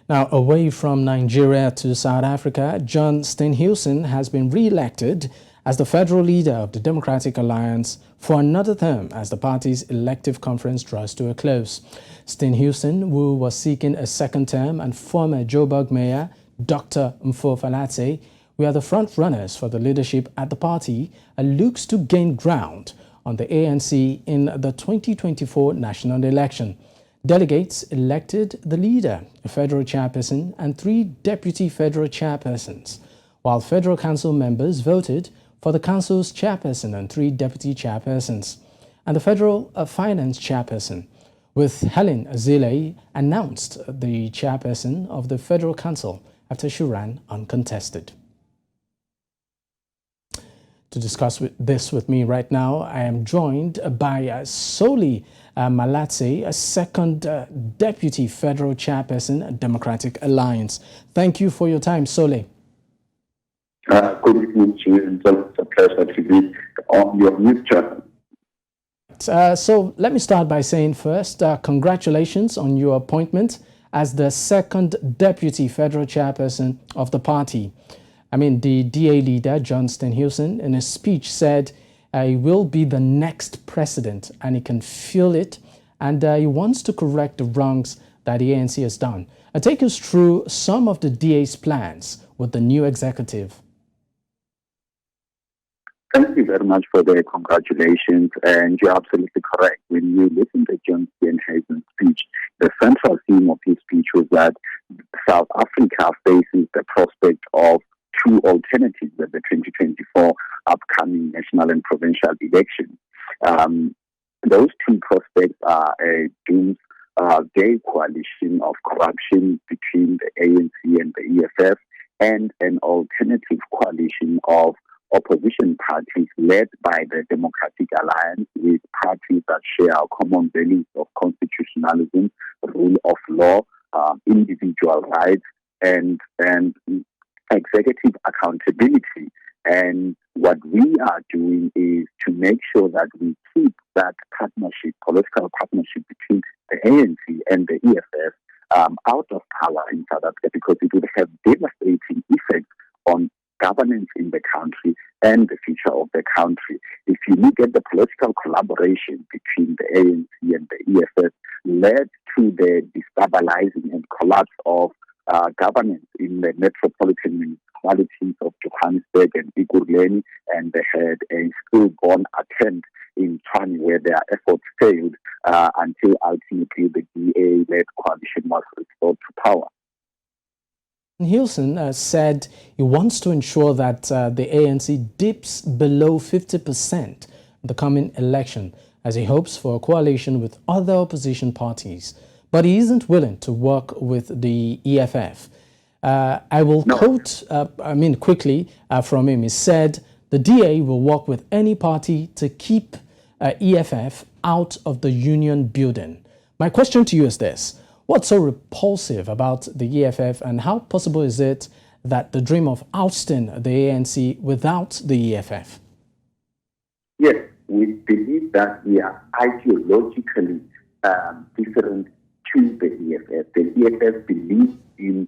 Now, away from Nigeria to South Africa, John Steenhuisen has been re-elected as the federal leader of the Democratic Alliance for another term as the party's elective conference draws to a close. Steenhuisen, who was seeking a second term, and former Joburg Mayor Dr. Mfo Falate were the front-runners for the leadership at the party and looks to gain ground on the ANC in the 2024 national election. Delegates elected the leader, a federal chairperson, and 3 deputy federal chairpersons, while federal council members voted for the council's chairperson and 3 deputy chairpersons, and the federal finance chairperson, with Helen Azile announced the chairperson of the federal council after she ran uncontested. To discuss this with me right now, I am joined by Soli Malatse, a second Deputy Federal Chairperson, Democratic Alliance. Thank you for your time, Soli. Good evening to you, and it's a pleasure to be on your news channel. So let me start by saying first, congratulations on your appointment as the second Deputy Federal Chairperson of the party. I mean, the DA leader, John Steenhuisen, in a speech said he will be the next president and he can feel it, and he wants to correct the wrongs that the ANC has done. Take us through some of the DA's plans with the new executive. Thank you very much for the congratulations, and you're absolutely correct. When you listen to John Steenhuisen's speech, the central theme of his speech was that South Africa faces the prospect of 2 alternatives at the 2024 upcoming national and provincial elections. Those 2 prospects are a doomsday coalition of corruption between the ANC and the EFF, and an alternative coalition of opposition parties led by the Democratic Alliance, with parties that share common values of constitutionalism, rule of law, individual rights, and executive accountability. And what we are doing is to make sure that we keep that partnership, political partnership between the ANC and the EFF out of power in South Africa, because it would have devastating effects on governance in the country and the future of the country. If you look at the political collaboration between the ANC and the EFF, led to the destabilizing and collapse of governance in the metropolitan municipalities of Johannesburg and Ekurhuleni, and they had a stillborn attempt in Tshwane where their efforts failed until ultimately the DA-led coalition was restored to power. Steenhuisen said he wants to ensure that the ANC dips below 50% in the coming election, as he hopes for a coalition with other opposition parties. But he isn't willing to work with the EFF. I will quote, quickly from him. He said, the DA will work with any party to keep EFF out of the union building. My question to you is this. What's so repulsive about the EFF, and how possible is it that the dream of ousting the ANC without the EFF? Yes, we believe that we are ideologically different to the EFF. The EFF believes in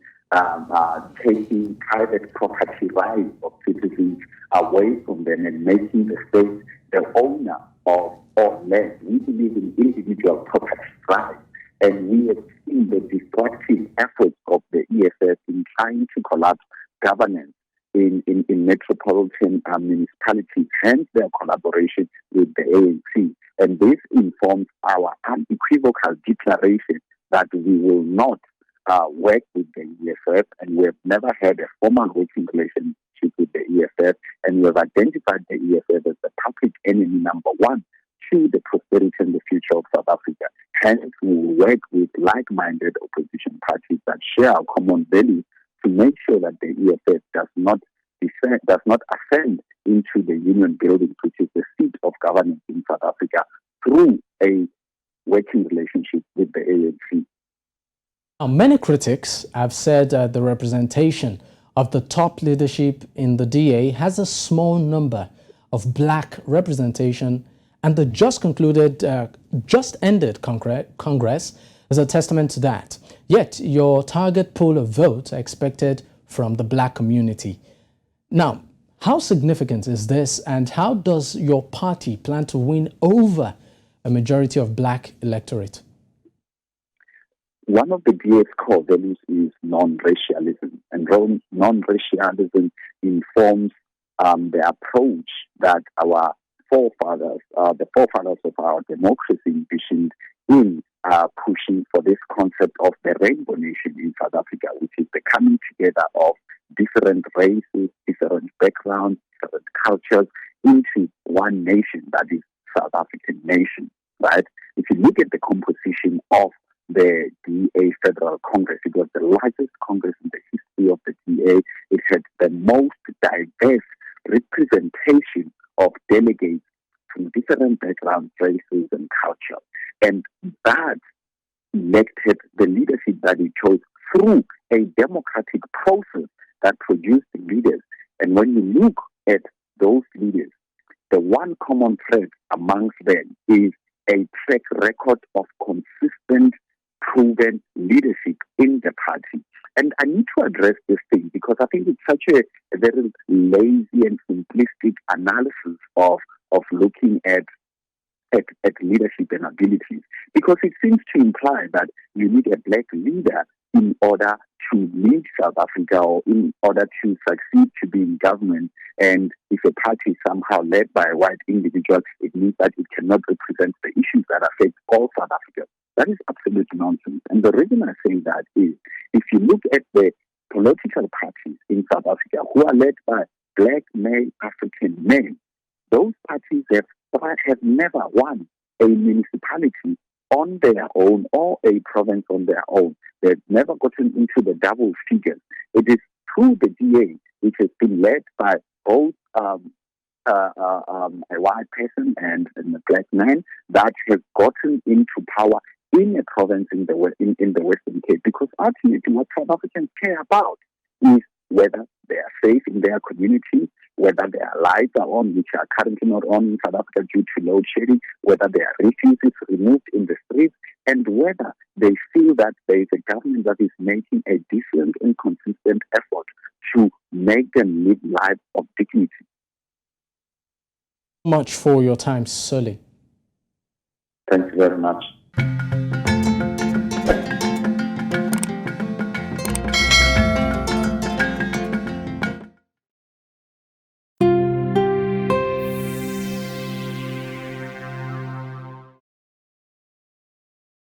taking private property rights of citizens away from them and making the state the owner of all land. We believe in individual property rights, and we have seen the destructive efforts of the EFF in trying to collapse governance in metropolitan municipalities, hence their collaboration with the ANC. And this informs our unequivocal declaration that we will not work with the EFF, and we have never had a formal working relationship with the EFF, and we have identified the EFF as the public enemy number 1 to the prosperity and the future of South Africa. Hence, we will work with like-minded opposition parties that share our common values to make sure that the EFF does not ascend into the union building, which is the seat of governance in South Africa, through a working relationship with the ANC. Now, many critics have said the representation of the top leadership in the DA has a small number of black representation, and the just ended Congress is a testament to that. Yet, your target pool of votes are expected from the black community. Now, how significant is this, and how does your party plan to win over a majority of black electorate? One of the DA's core values is non-racialism, and non-racialism informs the approach that our forefathers, the forefathers of our democracy, envisioned in pushing for this concept of the rainbow nation in South Africa, which is the coming together of different races, different backgrounds, different cultures into one nation, that is South African nation, right? If you look at the composition of the DA Federal Congress, it was the largest Congress in the history of the DA. It had the most diverse representation of delegates from different backgrounds, races, and culture. And that elected the leadership that it chose through a democratic process that produced leaders. And when you look at those leaders, the one common thread amongst them is a track record of consistent, proven leadership in the party. And I need to address this thing because I think it's such a very lazy and simplistic analysis of looking at leadership and abilities, because it seems to imply that you need a black leader in order to lead South Africa or in order to succeed to be in government. And if a party is somehow led by a white individual, it means that it cannot represent the issues that affect all South Africans. That is absolute nonsense. And the reason I say that is, if you look at the political parties in South Africa who are led by black male African men, those parties have never won a municipality on their own or a province on their own. They've never gotten into the double figures. It is through the DA, which has been led by both a white person and a black man, that has gotten into power in a province in the Western Cape. Because ultimately, what South Africans care about is whether they are safe in their community, whether their lights are on, which are currently not on in South Africa due to load shedding, whether there are refugees removed in the streets, and whether they feel that there is a government that is making a decent and consistent effort to make them live lives of dignity. Much for your time, Sully. Thank you very much.